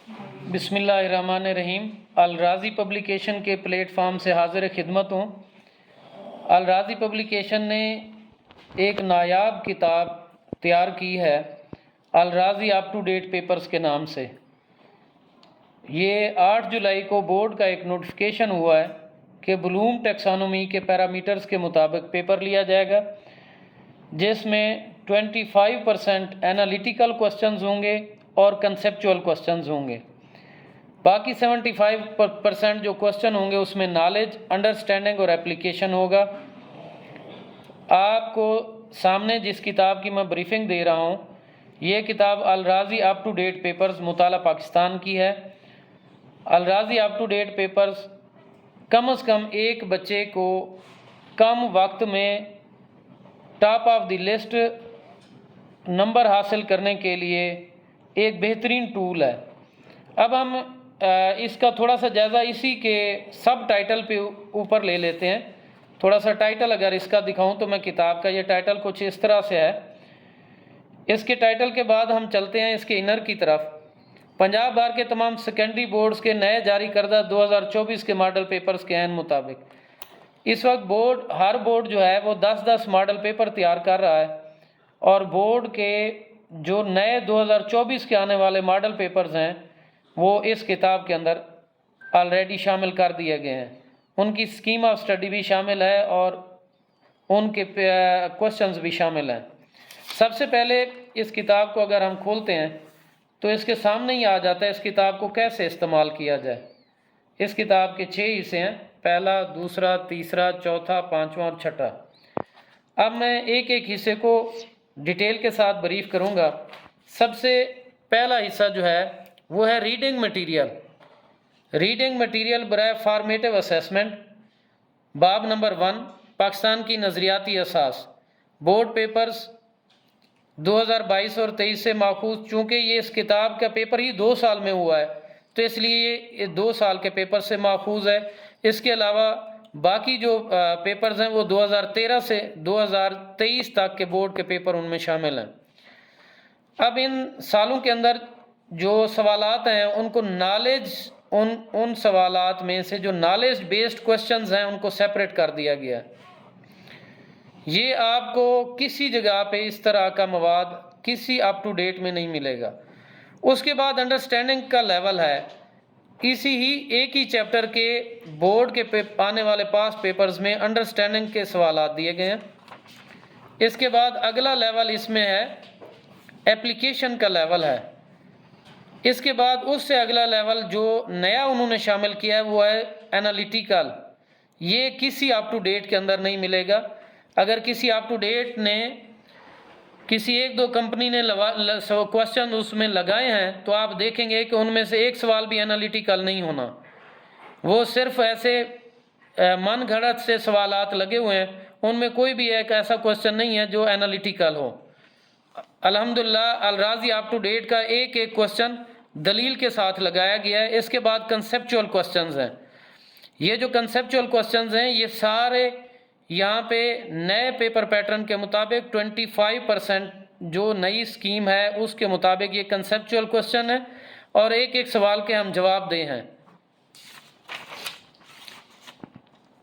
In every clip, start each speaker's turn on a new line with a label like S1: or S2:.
S1: بسم اللہ الرحمن الرحیم۔ الراضی پبلیکیشن کے پلیٹ فارم سے حاضر خدمت ہوں۔ الراضی پبلیکیشن نے ایک نایاب کتاب تیار کی ہے الراضی اپ ٹو ڈیٹ پیپرز کے نام سے۔ یہ 8 جولائی کو بورڈ کا ایک نوٹیفیکیشن ہوا ہے کہ بلوم ٹیکسانومی کے پیرامیٹرز کے مطابق پیپر لیا جائے گا، جس میں 25% انالیٹیکل کوسچنز ہوں گے اور کنسیپچول کوسچنز ہوں گے۔ باقی 75% جو کوسچن ہوں گے اس میں نالج، انڈرسٹینڈنگ اور اپلیکیشن ہوگا۔ آپ کو سامنے جس کتاب کی میں بریفنگ دے رہا ہوں، یہ کتاب الراضی اپ ٹو ڈیٹ پیپرز مطالعہ پاکستان کی ہے۔ الراضی اپ ٹو ڈیٹ پیپرز کم از کم ایک بچے کو کم وقت میں top of the list number حاصل کرنے کے لیے ایک بہترین ٹول ہے۔ اب ہم اس کا تھوڑا سا جائزہ اسی کے سب ٹائٹل پہ اوپر لے لیتے ہیں۔ تھوڑا سا ٹائٹل اگر اس کا دکھاؤں تو میں کتاب کا، یہ ٹائٹل کچھ اس طرح سے ہے۔ اس کے ٹائٹل کے بعد ہم چلتے ہیں اس کے انر کی طرف۔ پنجاب بار کے تمام سیکنڈری بورڈز کے نئے جاری کردہ 2024 کے ماڈل پیپرز کے عین مطابق اس وقت ہر بورڈ جو ہے وہ 10 ماڈل پیپر تیار کر رہا ہے، اور بورڈ کے جو نئے 2024 کے آنے والے ماڈل پیپرز ہیں وہ اس کتاب کے اندر آلریڈی شامل کر دیے گئے ہیں۔ ان کی اسکیم آف اسٹڈی بھی شامل ہے اور ان کے کوسچنز بھی شامل ہیں۔ سب سے پہلے اس کتاب کو اگر ہم کھولتے ہیں تو اس کے سامنے ہی آ جاتا ہے اس کتاب کو کیسے استعمال کیا جائے۔ اس کتاب کے 6 حصے ہیں، پہلا، دوسرا، تیسرا، چوتھا، پانچواں اور چھٹا۔ اب میں ایک ایک حصے کو ڈیٹیل کے ساتھ بریف کروں گا۔ سب سے پہلا حصہ جو ہے وہ ہے ریڈنگ مٹیریل۔ ریڈنگ مٹیریل برائے فارمیٹیو اسیسمنٹ، باب نمبر 1، پاکستان کی نظریاتی اساس، بورڈ پیپرز 2022 اور 23 سے ماخوذ۔ چونکہ یہ اس کتاب کا پیپر ہی 2 سال میں ہوا ہے تو اس لیے یہ 2 سال کے پیپر سے ماخوذ ہے۔ اس کے علاوہ باقی جو پیپرز ہیں وہ 2013 سے 2023 تک کے بورڈ کے پیپر ان میں شامل ہیں۔ اب ان سالوں کے اندر جو سوالات ہیں ان کو ان سوالات میں سے جو نالج بیسڈ کوسچنز ہیں ان کو سیپریٹ کر دیا گیا ہے۔ یہ آپ کو کسی جگہ پہ اس طرح کا مواد کسی اپ ٹو ڈیٹ میں نہیں ملے گا۔ اس کے بعد انڈرسٹینڈنگ کا لیول ہے، اسی ہی ایک ہی چیپٹر کے بورڈ کے آنے والے پاس پیپرز میں انڈرسٹینڈنگ کے سوالات دیے گئے ہیں۔ اس کے بعد اگلا لیول اس میں ہے اپلیکیشن کا لیول ہے۔ اس کے بعد اس سے اگلا لیول جو نیا انہوں نے شامل کیا ہے وہ ہے انالیٹیکل۔ یہ کسی اپ ٹو ڈیٹ کے اندر نہیں ملے گا۔ اگر کسی اپ ٹو ڈیٹ نے کسی 1-2 کمپنی نے کوسچن اس میں لگائے ہیں تو آپ دیکھیں گے کہ ان میں سے ایک سوال بھی انالیٹیکل نہیں ہونا، وہ صرف ایسے من گھڑت سے سوالات لگے ہوئے ہیں، ان میں کوئی بھی ایک ایسا کوسچن نہیں ہے جو انالیٹیکل ہو۔ الحمدللہ الراضی اپ ٹو ڈیٹ کا ایک کوسچن دلیل کے ساتھ لگایا گیا ہے۔ اس کے بعد کنسیپچول کوسچنز ہیں۔ یہ جو کنسیپچول کوسچنز ہیں یہ سارے یہاں پہ نئے پیپر پیٹرن کے مطابق 25% جو نئی اسکیم ہے اس کے مطابق یہ کنسیپچول کوسچن ہے، اور ایک سوال کے ہم جواب دے ہیں۔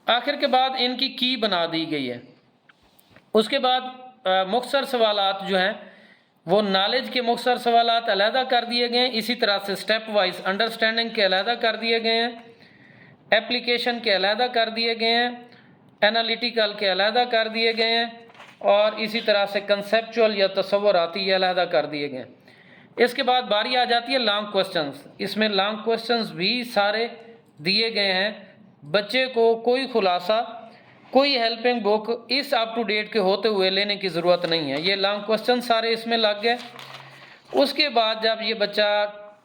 S1: آخر کے بعد ان کی بنا دی گئی ہے۔ اس کے بعد مختصر سوالات جو ہیں وہ نالج کے مختصر سوالات علیحدہ کر دیے گئے ہیں، اسی طرح سے سٹیپ وائز انڈرسٹینڈنگ کے علیحدہ کر دیے گئے ہیں، اپلیکیشن کے علیحدہ کر دیے گئے ہیں، انالیٹیکل کے علیحدہ کر دیے گئے ہیں، اور اسی طرح سے کنسیپچول یا تصوراتی یہ علیحدہ کر دیے گئے ہیں۔ اس کے بعد باری آ جاتی ہے لانگ کوسچنز۔ اس میں لانگ کوسچنز بھی سارے دیے گئے ہیں۔ بچے کو کوئی خلاصہ، کوئی ہیلپنگ بک اس اپ ٹو ڈیٹ کے ہوتے ہوئے لینے کی ضرورت نہیں ہے۔ یہ لانگ کوسچن سارے اس میں لگ گئے۔ اس کے بعد جب یہ بچہ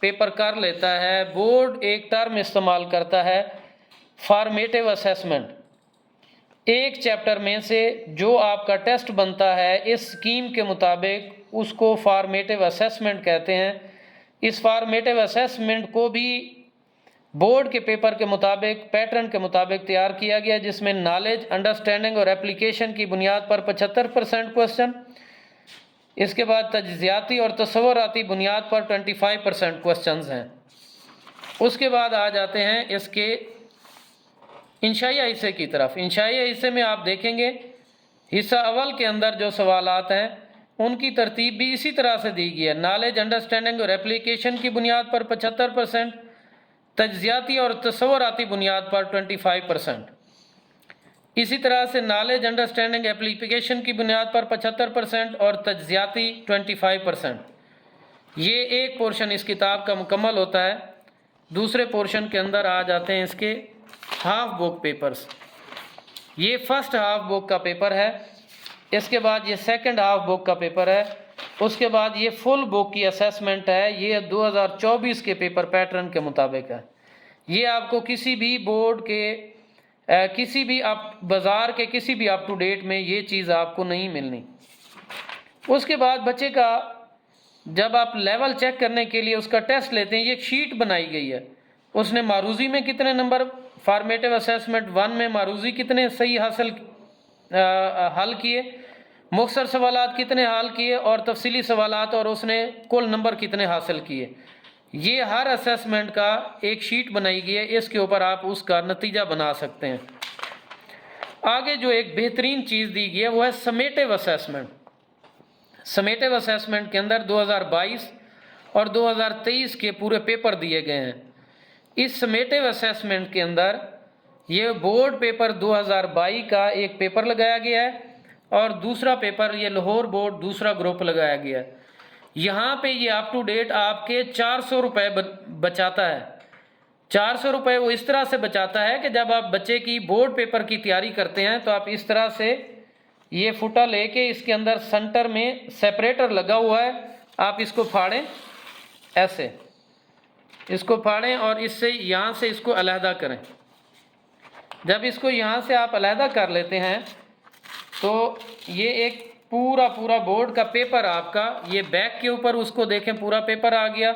S1: پیپر کر لیتا ہے، بورڈ ایک ٹرم استعمال کرتا ہے فارمیٹیو اسیسمنٹ۔ ایک چیپٹر میں سے جو آپ کا ٹیسٹ بنتا ہے اس اسکیم کے مطابق اس کو فارمیٹیو اسیسمنٹ کہتے ہیں۔ اس فارمیٹیو اسیسمنٹ کو بھی بورڈ کے پیپر کے مطابق، پیٹرن کے مطابق تیار کیا گیا، جس میں نالج، انڈرسٹینڈنگ اور اپلیکیشن کی بنیاد پر 75% کوسچن، اس کے بعد تجزیاتی اور تصوراتی بنیاد پر 25% کوسچنز ہیں۔ اس کے بعد آ جاتے ہیں اس کے انشائیہ حصے کی طرف۔ انشائیہ حصے میں آپ دیکھیں گے حصہ اول کے اندر جو سوالات ہیں ان کی ترتیب بھی اسی طرح سے دی گئی ہے۔ نالج، انڈرسٹینڈنگ اور اپلیکیشن کی بنیاد پر 75%، تجزیاتی اور تصوراتی بنیاد پر 25%۔ اسی طرح سے نالج، انڈرسٹینڈنگ، اپلیکیشن کی بنیاد پر 75% اور تجزیاتی 25%۔ یہ ایک پورشن اس کتاب کا مکمل ہوتا ہے۔ دوسرے پورشن کے اندر آ جاتے ہیں اس کے ہاف بک پیپرز۔ یہ فرسٹ ہاف بک کا پیپر ہے، اس کے بعد یہ سیکنڈ ہاف بک کا پیپر ہے، اس کے بعد یہ فل بک کی اسیسمنٹ ہے۔ یہ 2024 کے پیپر پیٹرن کے مطابق ہے۔ یہ آپ کو کسی بھی بورڈ کے کسی بھی بازار کے کسی بھی اپ ٹو ڈیٹ میں یہ چیز آپ کو نہیں ملنی۔ اس کے بعد بچے کا جب آپ لیول چیک کرنے کے لیے اس کا ٹیسٹ لیتے ہیں، یہ ایک شیٹ بنائی گئی ہے۔ اس نے معروضی میں کتنے نمبر، فارمیٹیو اسیسمنٹ 1 میں معروضی کتنے صحیح حل کیے، مختصر سوالات کتنے حل کیے اور تفصیلی سوالات، اور اس نے کل نمبر کتنے حاصل کیے۔ یہ ہر اسیسمنٹ کا ایک شیٹ بنائی گئی ہے، اس کے اوپر آپ اس کا نتیجہ بنا سکتے ہیں۔ آگے جو ایک بہترین چیز دی گئی ہے وہ ہے سمیٹیو اسیسمنٹ۔ سمیٹیو اسیسمنٹ کے اندر 2022 اور 2023 کے پورے پیپر دیے گئے ہیں۔ اس سمیٹیو اسیسمنٹ کے اندر یہ بورڈ پیپر 2022 کا ایک پیپر لگایا گیا ہے اور دوسرا پیپر یہ لاہور بورڈ دوسرا گروپ لگایا گیا ہے۔ یہاں پہ یہ اپ ٹو ڈیٹ آپ کے 400 روپے بچاتا ہے۔ 400 روپے وہ اس طرح سے بچاتا ہے کہ جب آپ بچے کی بورڈ پیپر کی تیاری کرتے ہیں تو آپ اس طرح سے یہ فوٹا لے کے اس کے اندر سنٹر میں سیپریٹر لگا ہوا ہے، آپ اس کو پھاڑیں، ایسے اس کو پھاڑیں اور اس سے یہاں سے اس کو علیحدہ کریں۔ جب اس کو یہاں سے آپ علیحدہ کر لیتے ہیں تو یہ ایک پورا بورڈ کا پیپر آپ کا، یہ بیک کے اوپر اس کو دیکھیں پورا پیپر آ گیا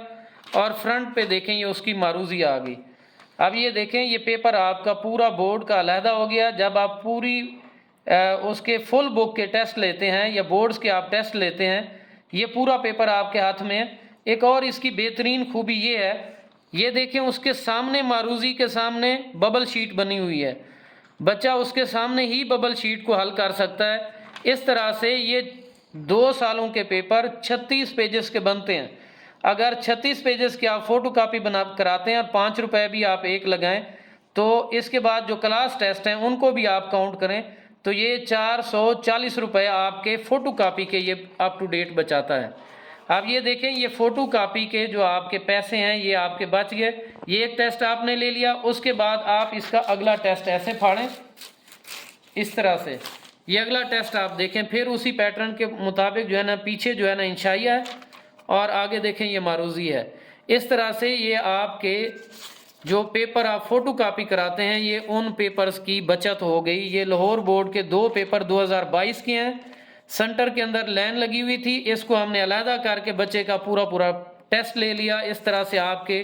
S1: اور فرنٹ پہ دیکھیں یہ اس کی معروضی آ گئی۔ اب یہ دیکھیں یہ پیپر آپ کا پورا بورڈ کا علیحدہ ہو گیا۔ جب آپ پوری اس کے فل بک کے ٹیسٹ لیتے ہیں یا بورڈز کے آپ ٹیسٹ لیتے ہیں، یہ پورا پیپر آپ کے ہاتھ میں ہے۔ ایک اور اس کی بہترین خوبی یہ ہے، یہ دیکھیں اس کے سامنے معروضی کے سامنے ببل شیٹ بنی ہوئی ہے، بچہ اس کے سامنے ہی ببل شیٹ کو حل کر سکتا ہے۔ اس طرح سے یہ 2 سالوں کے پیپر 36 پیجز کے بنتے ہیں۔ اگر 36 پیجز کی آپ فوٹو کاپی بنا کراتے ہیں اور 5 روپے بھی آپ ایک لگائیں تو اس کے بعد جو کلاس ٹیسٹ ہیں ان کو بھی آپ کاؤنٹ کریں تو یہ 440 روپے آپ کے فوٹو کاپی کے یہ اپ ٹو ڈیٹ بچاتا ہے۔ اب یہ دیکھیں یہ فوٹو کاپی کے جو آپ کے پیسے ہیں یہ آپ کے بچ گئے۔ یہ ایک ٹیسٹ آپ نے لے لیا، اس کے بعد آپ اس کا اگلا ٹیسٹ ایسے پھاڑیں، اس طرح سے یہ اگلا ٹیسٹ آپ دیکھیں، پھر اسی پیٹرن کے مطابق جو ہے نا پیچھے جو ہے نا انشائیہ ہے اور آگے دیکھیں یہ معروضی ہے۔ اس طرح سے یہ آپ کے جو پیپر آپ فوٹو کاپی کراتے ہیں یہ ان پیپرز کی بچت ہو گئی۔ یہ لاہور بورڈ کے 2 پیپر 2022 کے ہیں، سنٹر کے اندر لائن لگی ہوئی تھی، اس کو ہم نے علیحدہ کر کے بچے کا پورا ٹیسٹ لے لیا۔ اس طرح سے آپ کے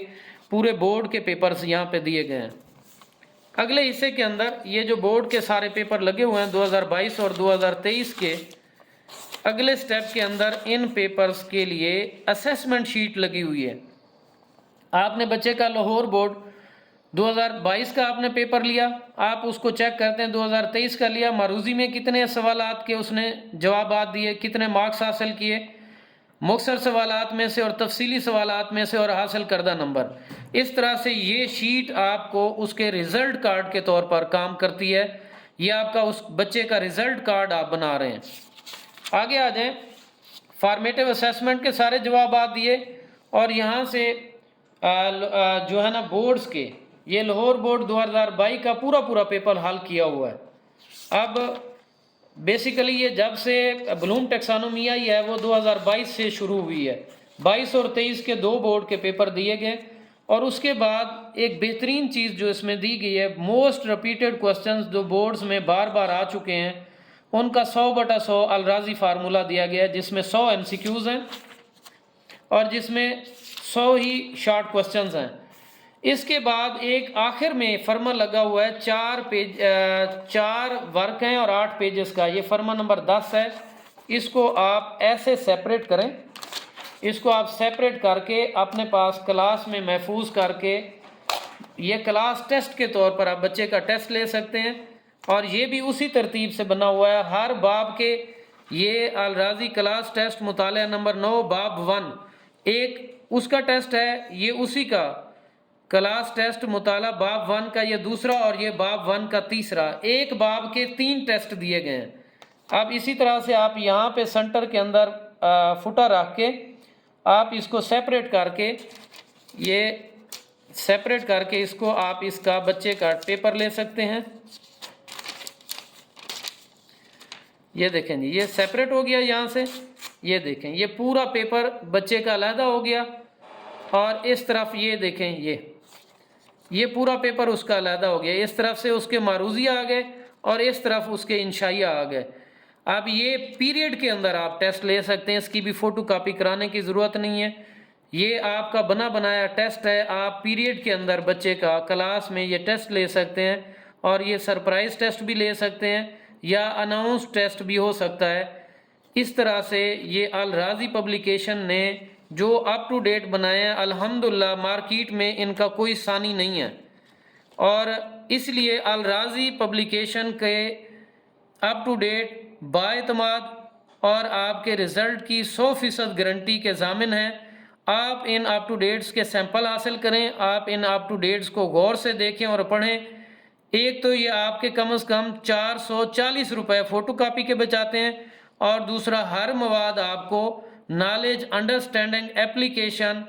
S1: پورے بورڈ کے پیپرز یہاں پہ دیے گئے ہیں۔ اگلے حصے کے اندر یہ جو بورڈ کے سارے پیپر لگے ہوئے ہیں 2022 اور 2023 کے، اگلے سٹیپ کے اندر ان پیپرز کے لیے اسیسمنٹ شیٹ لگی ہوئی ہے۔ آپ نے بچے کا لاہور بورڈ 2022 کا آپ نے پیپر لیا، آپ اس کو چیک کرتے ہیں 2023 کا لیا، معروضی میں کتنے سوالات کے اس نے جوابات دیے، کتنے مارکس حاصل کیے، مختصر سوالات میں سے اور تفصیلی سوالات میں سے اور حاصل کردہ نمبر۔ اس طرح سے یہ شیٹ آپ کو اس کے رزلٹ کارڈ کے طور پر کام کرتی ہے۔ یہ آپ کا اس بچے کا رزلٹ کارڈ آپ بنا رہے ہیں۔ آگے آ جائیں، فارمیٹیو اسیسمنٹ کے سارے جوابات دیے اور یہاں سے جو ہے نا بورڈز کے، یہ لاہور بورڈ 2022 کا پورا پیپر حل کیا ہوا ہے۔ اب بیسیکلی یہ جب سے بلوم ٹیکسانومی آئی ہے وہ 2022 سے شروع ہوئی ہے۔ 22 اور 23 کے 2 بورڈ کے پیپر دیے گئے اور اس کے بعد ایک بہترین چیز جو اس میں دی گئی ہے، موسٹ ریپیٹڈ کوسچنز جو بورڈز میں بار آ چکے ہیں ان کا 100/100 الراضی فارمولہ دیا گیا ہے، جس میں 100 MCQs ہیں اور جس میں 100 ہی شارٹ کوسچنز ہیں۔ اس کے بعد ایک آخر میں فرما لگا ہوا ہے، 4 ورک ہیں اور 8 پیجز کا، یہ فرما نمبر 10 ہے۔ اس کو آپ ایسے سیپریٹ کریں، اس کو آپ سیپریٹ کر کے اپنے پاس کلاس میں محفوظ کر کے یہ کلاس ٹیسٹ کے طور پر آپ بچے کا ٹیسٹ لے سکتے ہیں، اور یہ بھی اسی ترتیب سے بنا ہوا ہے ہر باب کے۔ یہ الرازی کلاس ٹیسٹ مطالعہ نمبر 9 باب 1 ایک اس کا ٹیسٹ ہے، یہ اسی کا کلاس ٹیسٹ مطالعہ باب 1 کا یہ دوسرا، اور یہ باب 1 کا تیسرا، ایک باب کے 3 ٹیسٹ دیے گئے ہیں۔ اب اسی طرح سے آپ یہاں پہ سنٹر کے اندر فوٹر رکھ کے آپ اس کو سیپریٹ کر کے، یہ سیپریٹ کر کے اس کو آپ اس کا بچے کا پیپر لے سکتے ہیں۔ یہ دیکھیں جی، یہ سیپریٹ ہو گیا یہاں سے، یہ دیکھیں یہ پورا پیپر بچے کا علیحدہ ہو گیا، اور اس طرف یہ دیکھیں یہ پورا پیپر اس کا علیحدہ ہو گیا، اس طرف سے اس کے معروضی آ گئے اور اس طرف اس کے انشائیہ آ گئے۔ اب یہ پیریڈ کے اندر آپ ٹیسٹ لے سکتے ہیں، اس کی بھی فوٹو کاپی کرانے کی ضرورت نہیں ہے، یہ آپ کا بنا بنایا ٹیسٹ ہے۔ آپ پیریڈ کے اندر بچے کا کلاس میں یہ ٹیسٹ لے سکتے ہیں، اور یہ سرپرائز ٹیسٹ بھی لے سکتے ہیں یا اناؤنس ٹیسٹ بھی ہو سکتا ہے۔ اس طرح سے یہ الرازی پبلیکیشن نے جو اپ ٹو ڈیٹ بنائے ہیں، الحمدللہ مارکیٹ میں ان کا کوئی ثانی نہیں ہے، اور اس لیے الرازی پبلیکیشن کے اپ ٹو ڈیٹ بااعتماد اور آپ کے رزلٹ کی 100% گارنٹی کے ضامن ہیں۔ آپ ان اپ ٹو ڈیٹس کے سیمپل حاصل کریں، آپ ان اپ ٹو ڈیٹس کو غور سے دیکھیں اور پڑھیں۔ ایک تو یہ آپ کے کم از کم 440 روپے فوٹو کاپی کے بچاتے ہیں، اور دوسرا ہر مواد آپ کو نالج، انڈرسٹینڈنگ، ایپلیکیشن،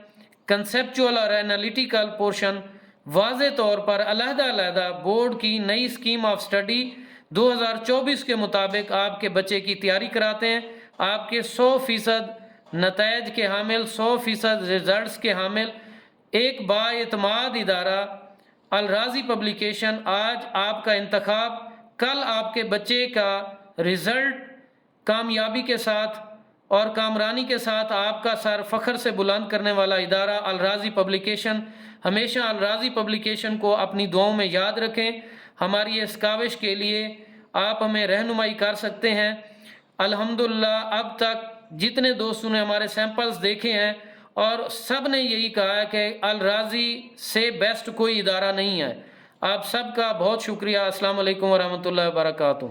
S1: کنسیپچول اور انالیٹیکل پورشن واضح طور پر علیحدہ علیحدہ بورڈ کی نئی اسکیم آف سٹڈی 2024 کے مطابق آپ کے بچے کی تیاری کراتے ہیں۔ آپ کے 100% نتائج کے حامل، 100% ریزلٹس کے حامل ایک بااعتماد ادارہ الرازی پبلیکیشن آج آپ کا انتخاب، کل آپ کے بچے کا رزلٹ کامیابی کے ساتھ اور کامرانی کے ساتھ آپ کا سر فخر سے بلند کرنے والا ادارہ الرازی پبلیکیشن۔ ہمیشہ الرازی پبلیکیشن کو اپنی دعاؤں میں یاد رکھیں۔ ہماری اس کاوش کے لیے آپ ہمیں رہنمائی کر سکتے ہیں۔ الحمدللہ اب تک جتنے دوستوں نے ہمارے سیمپلز دیکھے ہیں، اور سب نے یہی کہا ہے کہ الرازی سے بیسٹ کوئی ادارہ نہیں ہے۔ آپ سب کا بہت شکریہ۔ السلام علیکم ورحمۃ اللہ وبرکاتہ۔